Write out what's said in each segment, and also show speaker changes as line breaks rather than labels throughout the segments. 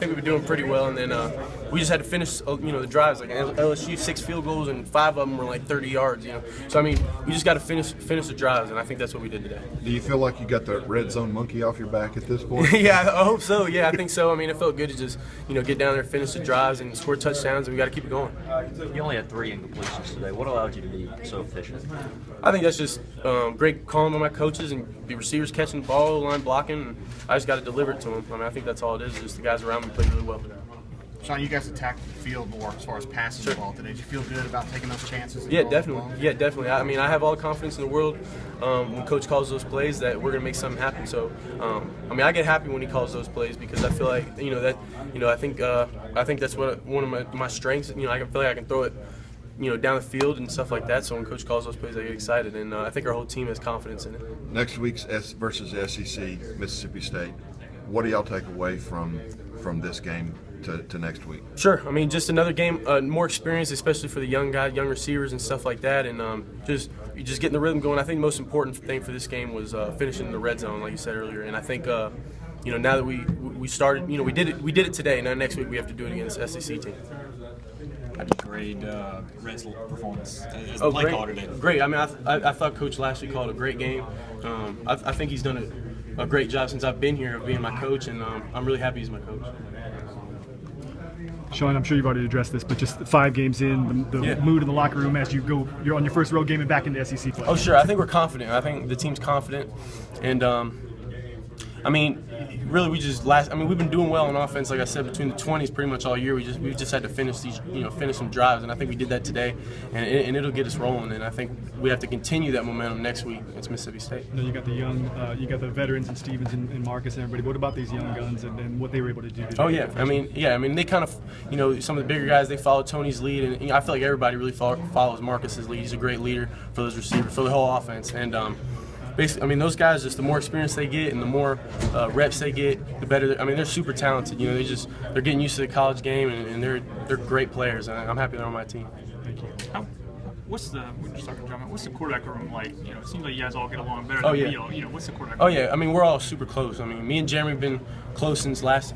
think we were doing pretty well, and then we just had to finish, the drives. Like LSU, 6 field goals, and 5 of them were like 30 yards. So I mean, we just got to finish the drives, and I think that's what we did today.
Do you feel like you got the red zone monkey off your back at this point?
Yeah, I hope so. Yeah, I think so. I mean, it felt good to just get down there, finish the drives, and score touchdowns, and we got to keep it going.
You only had 3 incompletions today. What allowed you to be so efficient?
I think that's just great calling by my coaches and the receivers catching the ball, line blocking. And I just got to deliver it to them. I mean, I think that's all it is. Just the guys around me play really well.
Sean, you guys attacked the field more as far as passing the ball today. Did you feel good about taking those chances?
Yeah, definitely. Yeah, definitely. I mean, I have all the confidence in the world when Coach calls those plays that we're going to make something happen. So, I mean, I get happy when he calls those plays because I feel like I think that's one of my strengths. I feel like I can throw it down the field and stuff like that. So when Coach calls those plays, I get excited, and I think our whole team has confidence in it.
Next week's versus SEC, Mississippi State. What do y'all take away from this game to next week?
Sure. I mean, just another game, more experience, especially for the young receivers and stuff like that, and just getting the rhythm going. I think the most important thing for this game was finishing in the red zone, like you said earlier. And I think now that we started, we did it today. Now next week we have to do it against the SEC team.
How do you grade Red's performance as the play caller today?
Great. I mean, I thought Coach last week called a great game. I think he's done a great job since I've been here of being my coach, and I'm really happy he's my coach.
Sean, I'm sure you've already addressed this, but just 5 games in, the mood in the locker room as you're on your first road game and back into SEC play.
Oh, sure. I think we're confident. I think the team's confident, and I mean, really, we've been doing well on offense, like I said, between the 20s pretty much all year. We just had to finish finish some drives, and I think we did that today, and it'll get us rolling. And I think we have to continue that momentum next week against Mississippi State.
You got the you got the veterans and Stevens and Marcus and everybody. What about these young guns and what they were able to do today?
Oh yeah, I mean, they kind of, some of the bigger guys, they follow Tony's lead, and I feel like everybody really follows Marcus's lead. He's a great leader for those receivers, for the whole offense, and basically, I mean, those guys, just the more experience they get and the more reps they get, the better. I mean, they're super talented. They're getting used to the college game, and they're great players. And I'm happy they're on my team.
Thank you.
What's the quarterback room like? It seems like you guys all get along better
than
we all. What's the quarterback?
Oh yeah, I mean, we're all super close. I mean, me and Jeremy have been close since last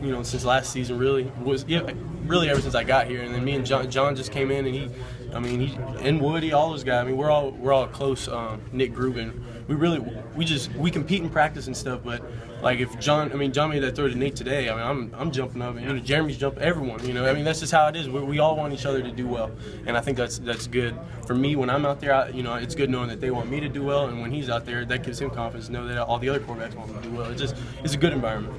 season. Really ever since I got here. And then me and John just came in, and he and Woody, all those guys. I mean, we're all close. Nick Grubin. We compete in practice and stuff, but like if John made that throw to Nick today, I mean, I'm jumping up, and Jeremy's jumping, everyone, I mean, that's just how it is. We all want each other to do well, and I think that's good for me when I'm out there. It's good knowing that they want me to do well, and when he's out there, that gives him confidence to know that all the other quarterbacks want him to do well. It's a good environment.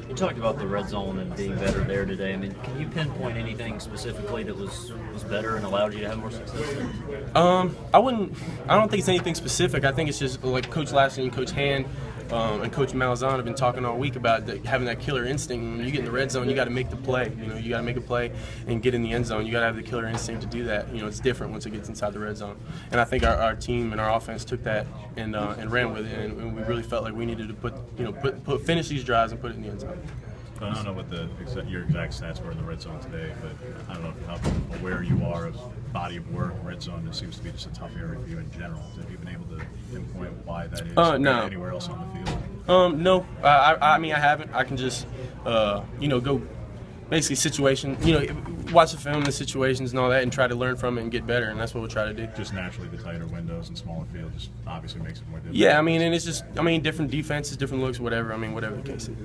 You talked about the red zone and being better there today. I mean, can you pinpoint anything specifically that was better and allowed you to have more success there?
I don't think it's anything specific. I think it's just like Coach Lashley and Coach Hand and Coach Malzahn have been talking all week about having that killer instinct. When you get in the red zone, you got to make the play. You got to make a play and get in the end zone. You got to have the killer instinct to do that. It's different once it gets inside the red zone. And I think our team and our offense took that and ran with it. And we really felt like we needed to finish these drives and put it in the end zone.
I don't know what your exact stats were in the red zone today, but I don't know how aware you are of body of work. Red zone, it seems to be just a tough area for you in general. Have you been able to pinpoint why that is
no.
anywhere else on the field?
No. I mean, I haven't. I can just, go basically situation, watch the film, the situations and all that, and try to learn from it and get better, and that's what we'll try to do.
Just naturally, the tighter windows and smaller field just obviously makes it more difficult.
Yeah, I mean, and it's just, different defenses, different looks, whatever. Whatever the case is.